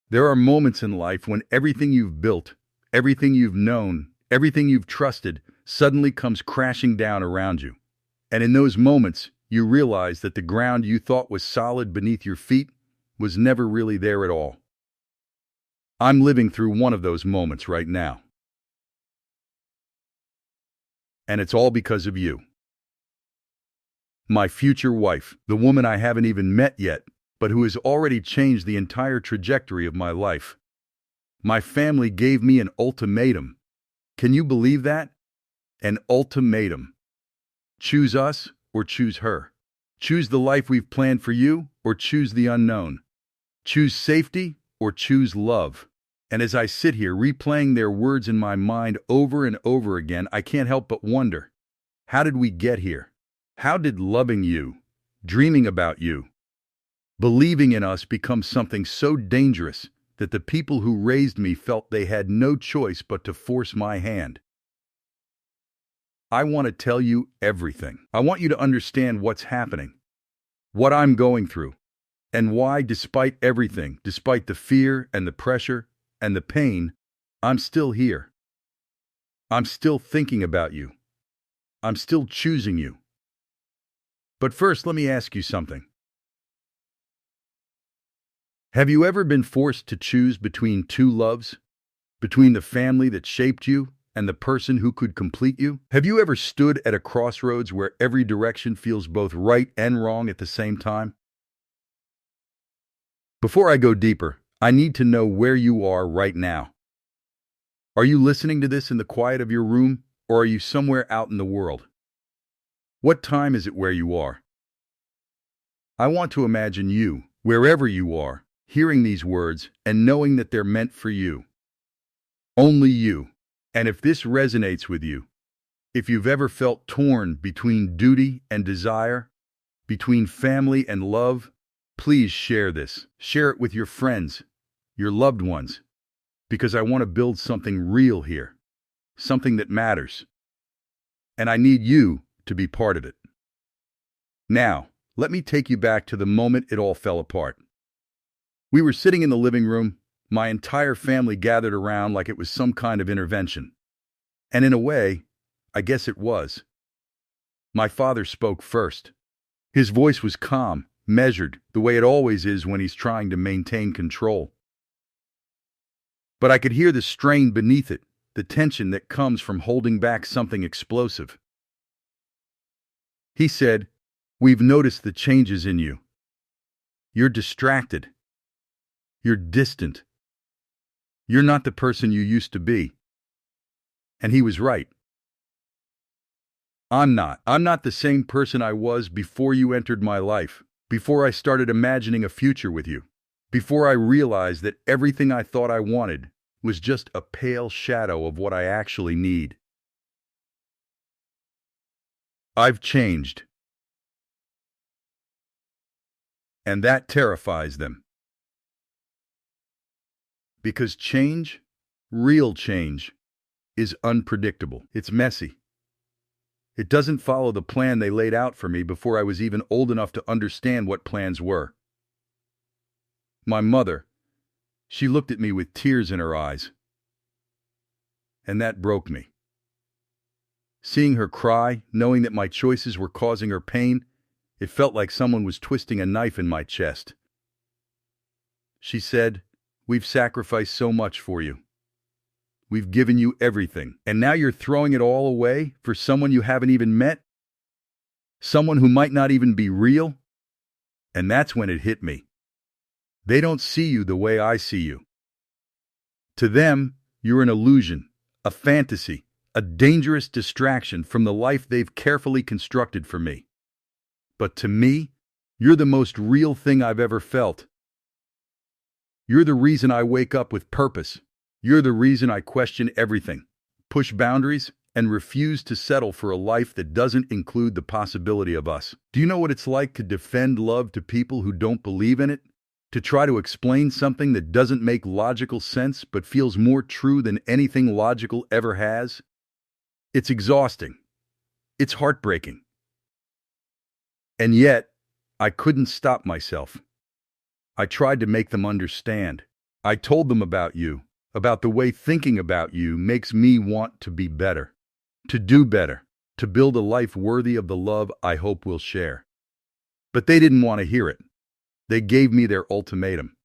There are moments in life when everything you've built, everything you've known, everything you've trusted suddenly comes crashing down around you. And in those moments, you realize that the ground you thought was solid beneath your feet was never really there at all. I'm living through one of those moments right now. And it's all because of you. My future wife, the woman I haven't even met yet, but who has already changed the entire trajectory of my life. My family gave me an ultimatum. Can you believe that? An ultimatum. Choose us or choose her. Choose the life we've planned for you or choose the unknown. Choose safety or choose love. And as I sit here replaying their words in my mind over and over again, I can't help but wonder, how did we get here? How did loving you, dreaming about you, believing in us become something so dangerous that the people who raised me felt they had no choice but to force my hand? I want to tell you everything. I want you to understand what's happening, what I'm going through, and why, despite everything, despite the fear and the pressure and the pain, I'm still here. I'm still thinking about you. I'm still choosing you. But first, let me ask you something. Have you ever been forced to choose between two loves? Between the family that shaped you and the person who could complete you? Have you ever stood at a crossroads where every direction feels both right and wrong at the same time? Before I go deeper, I need to know where you are right now. Are you listening to this in the quiet of your room, or are you somewhere out in the world? What time is it where you are? I want to imagine you, wherever you are, hearing these words and knowing that they're meant for you. Only you. And if this resonates with you, if you've ever felt torn between duty and desire, between family and love, please share this. Share it with your friends, your loved ones, because I want to build something real here, something that matters. And I need you to be part of it. Now, let me take you back to the moment it all fell apart. We were sitting in the living room, my entire family gathered around like it was some kind of intervention. And in a way, I guess it was. My father spoke first. His voice was calm, measured, the way it always is when he's trying to maintain control. But I could hear the strain beneath it, the tension that comes from holding back something explosive. He said, "We've noticed the changes in you. You're distracted. You're distant. You're not the person you used to be." And he was right. I'm not. I'm not the same person I was before you entered my life, before I started imagining a future with you, before I realized that everything I thought I wanted was just a pale shadow of what I actually need. I've changed. And that terrifies them. Because change, real change, is unpredictable. It's messy. It doesn't follow the plan they laid out for me before I was even old enough to understand what plans were. My mother, she looked at me with tears in her eyes. And that broke me. Seeing her cry, knowing that my choices were causing her pain, it felt like someone was twisting a knife in my chest. She said, "We've sacrificed so much for you. We've given you everything, and now you're throwing it all away for someone you haven't even met? Someone who might not even be real?" And that's when it hit me. They don't see you the way I see you. To them, you're an illusion, a fantasy, a dangerous distraction from the life they've carefully constructed for me. But to me, you're the most real thing I've ever felt. You're the reason I wake up with purpose. You're the reason I question everything, push boundaries, and refuse to settle for a life that doesn't include the possibility of us. Do you know what it's like to defend love to people who don't believe in it? To try to explain something that doesn't make logical sense but feels more true than anything logical ever has? It's exhausting. It's heartbreaking. And yet, I couldn't stop myself. I tried to make them understand. I told them about you, about the way thinking about you makes me want to be better, to do better, to build a life worthy of the love I hope we'll share. But they didn't want to hear it. They gave me their ultimatum.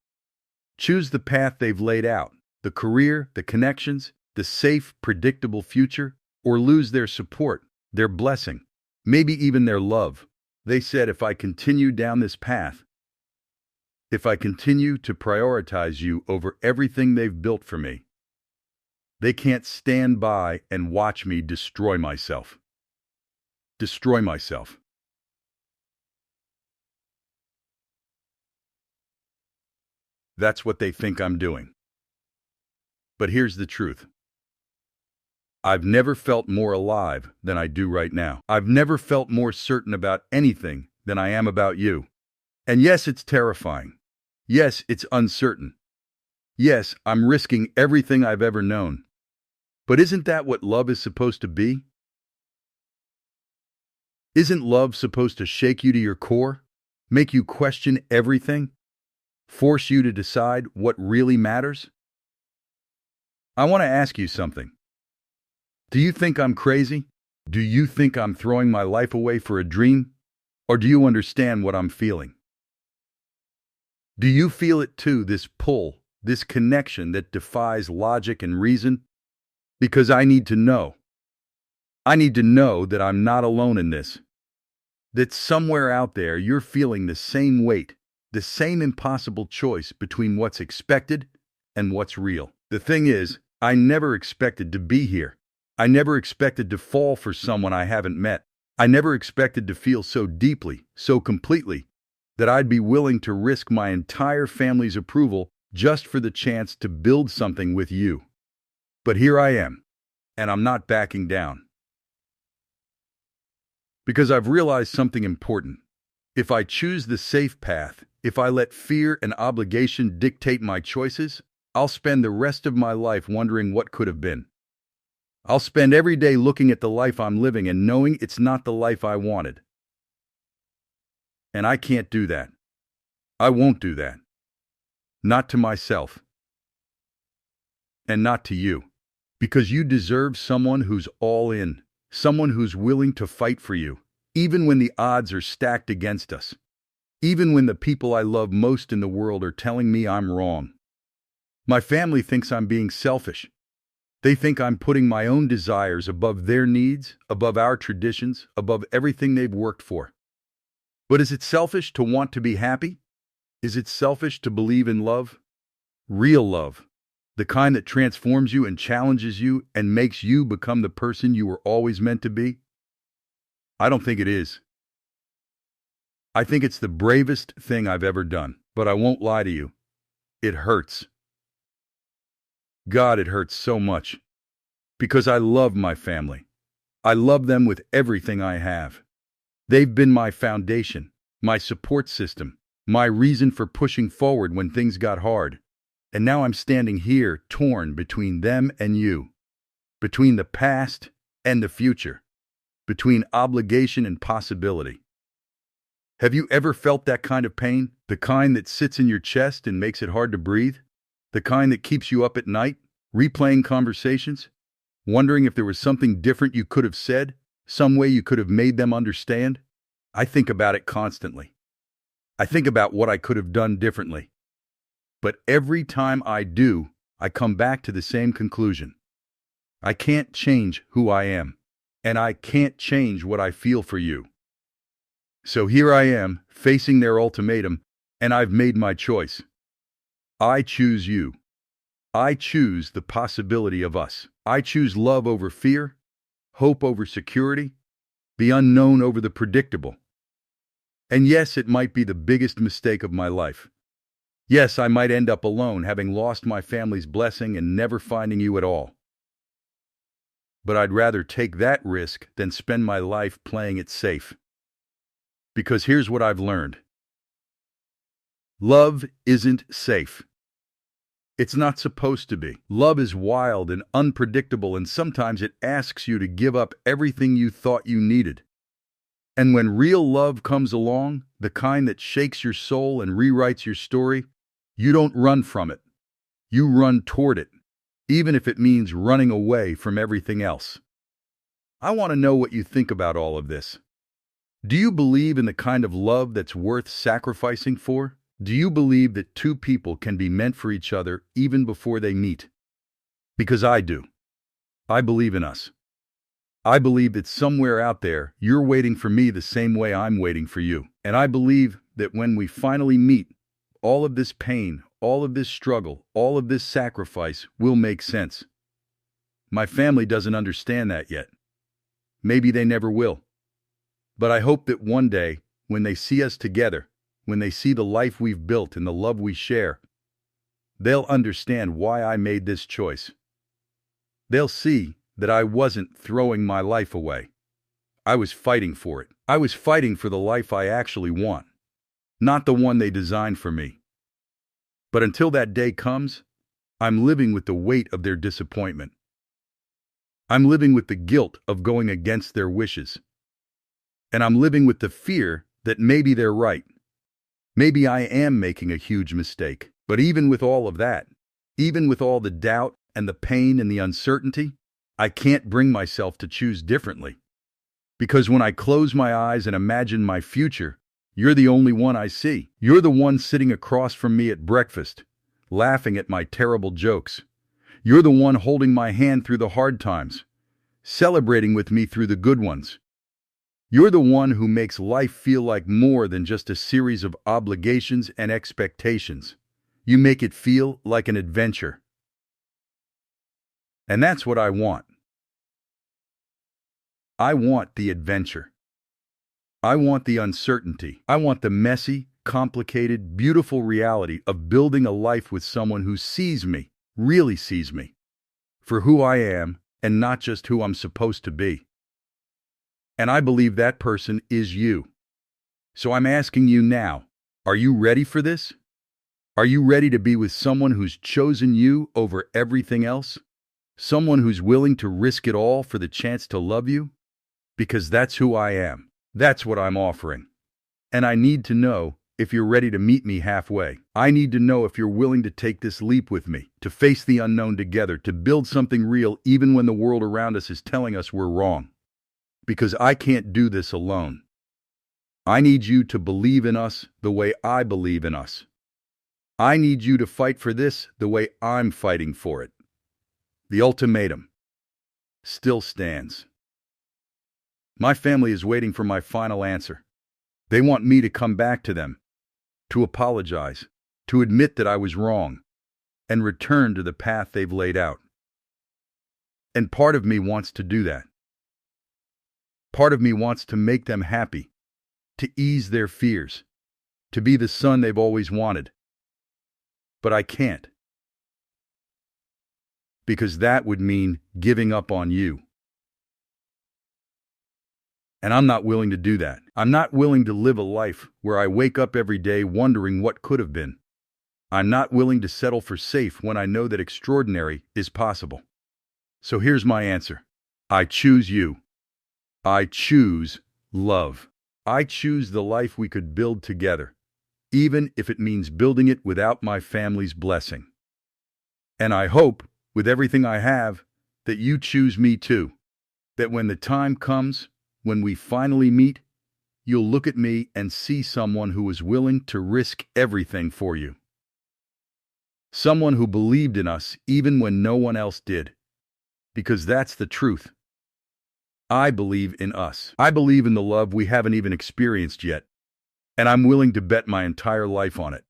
Choose the path they've laid out, the career, the connections, the safe, predictable future, or lose their support, their blessing, maybe even their love. They said if I continue down this path, if I continue to prioritize you over everything they've built for me, they can't stand by and watch me destroy myself. Destroy myself. That's what they think I'm doing. But here's the truth. I've never felt more alive than I do right now. I've never felt more certain about anything than I am about you. And yes, it's terrifying. Yes, it's uncertain. Yes, I'm risking everything I've ever known. But isn't that what love is supposed to be? Isn't love supposed to shake you to your core? Make you question everything? Force you to decide what really matters? I want to ask you something. Do you think I'm crazy? Do you think I'm throwing my life away for a dream? Or do you understand what I'm feeling? Do you feel it too, this pull, this connection that defies logic and reason? Because I need to know. I need to know that I'm not alone in this. That somewhere out there you're feeling the same weight, the same impossible choice between what's expected and what's real. The thing is, I never expected to be here. I never expected to fall for someone I haven't met. I never expected to feel so deeply, so completely, that I'd be willing to risk my entire family's approval just for the chance to build something with you. But here I am, and I'm not backing down. Because I've realized something important. If I choose the safe path, if I let fear and obligation dictate my choices, I'll spend the rest of my life wondering what could have been. I'll spend every day looking at the life I'm living and knowing it's not the life I wanted. And I can't do that. I won't do that. Not to myself. And not to you. Because you deserve someone who's all in. Someone who's willing to fight for you, even when the odds are stacked against us. Even when the people I love most in the world are telling me I'm wrong. My family thinks I'm being selfish. They think I'm putting my own desires above their needs, above our traditions, above everything they've worked for. But is it selfish to want to be happy? Is it selfish to believe in love? Real love. The kind that transforms you and challenges you and makes you become the person you were always meant to be? I don't think it is. I think it's the bravest thing I've ever done. But I won't lie to you. It hurts. God, it hurts so much. Because I love my family. I love them with everything I have. They've been my foundation, my support system, my reason for pushing forward when things got hard. And now I'm standing here, torn between them and you. Between the past and the future. Between obligation and possibility. Have you ever felt that kind of pain? The kind that sits in your chest and makes it hard to breathe? The kind that keeps you up at night, replaying conversations? Wondering if there was something different you could have said? Some way you could have made them understand? I think about it constantly. I think about what I could have done differently. But every time I do, I come back to the same conclusion. I can't change who I am, and I can't change what I feel for you. So here I am, facing their ultimatum, and I've made my choice. I choose you. I choose the possibility of us. I choose love over fear, hope over security, the unknown over the predictable. And yes, it might be the biggest mistake of my life. Yes, I might end up alone, having lost my family's blessing and never finding you at all. But I'd rather take that risk than spend my life playing it safe. Because here's what I've learned. Love isn't safe. It's not supposed to be. Love is wild and unpredictable, and sometimes it asks you to give up everything you thought you needed. And when real love comes along, the kind that shakes your soul and rewrites your story, you don't run from it. You run toward it, even if it means running away from everything else. I want to know what you think about all of this. Do you believe in the kind of love that's worth sacrificing for? Do you believe that two people can be meant for each other even before they meet? Because I do. I believe in us. I believe that somewhere out there, you're waiting for me the same way I'm waiting for you. And I believe that when we finally meet, all of this pain, all of this struggle, all of this sacrifice will make sense. My family doesn't understand that yet. Maybe they never will. But I hope that one day, when they see us together, when they see the life we've built and the love we share, they'll understand why I made this choice. They'll see that I wasn't throwing my life away. I was fighting for it. I was fighting for the life I actually want, not the one they designed for me. But until that day comes, I'm living with the weight of their disappointment. I'm living with the guilt of going against their wishes. And I'm living with the fear that maybe they're right. Maybe I am making a huge mistake. But even with all of that, even with all the doubt and the pain and the uncertainty, I can't bring myself to choose differently. Because when I close my eyes and imagine my future, you're the only one I see. You're the one sitting across from me at breakfast, laughing at my terrible jokes. You're the one holding my hand through the hard times, celebrating with me through the good ones. You're the one who makes life feel like more than just a series of obligations and expectations. You make it feel like an adventure. And that's what I want. I want the adventure. I want the uncertainty. I want the messy, complicated, beautiful reality of building a life with someone who sees me, really sees me, for who I am and not just who I'm supposed to be. And I believe that person is you. So I'm asking you now, are you ready for this? Are you ready to be with someone who's chosen you over everything else? Someone who's willing to risk it all for the chance to love you? Because that's who I am. That's what I'm offering. And I need to know if you're ready to meet me halfway. I need to know if you're willing to take this leap with me, to face the unknown together, to build something real even when the world around us is telling us we're wrong. Because I can't do this alone. I need you to believe in us the way I believe in us. I need you to fight for this the way I'm fighting for it. The ultimatum still stands. My family is waiting for my final answer. They want me to come back to them, to apologize, to admit that I was wrong, and return to the path they've laid out. And part of me wants to do that. Part of me wants to make them happy, to ease their fears, to be the son they've always wanted. But I can't. Because that would mean giving up on you. And I'm not willing to do that. I'm not willing to live a life where I wake up every day wondering what could have been. I'm not willing to settle for safe when I know that extraordinary is possible. So here's my answer. I choose you. I choose love. I choose the life we could build together, even if it means building it without my family's blessing. And I hope, with everything I have, that you choose me too. That when the time comes, when we finally meet, you'll look at me and see someone who was willing to risk everything for you. Someone who believed in us even when no one else did. Because that's the truth. I believe in us. I believe in the love we haven't even experienced yet. And I'm willing to bet my entire life on it.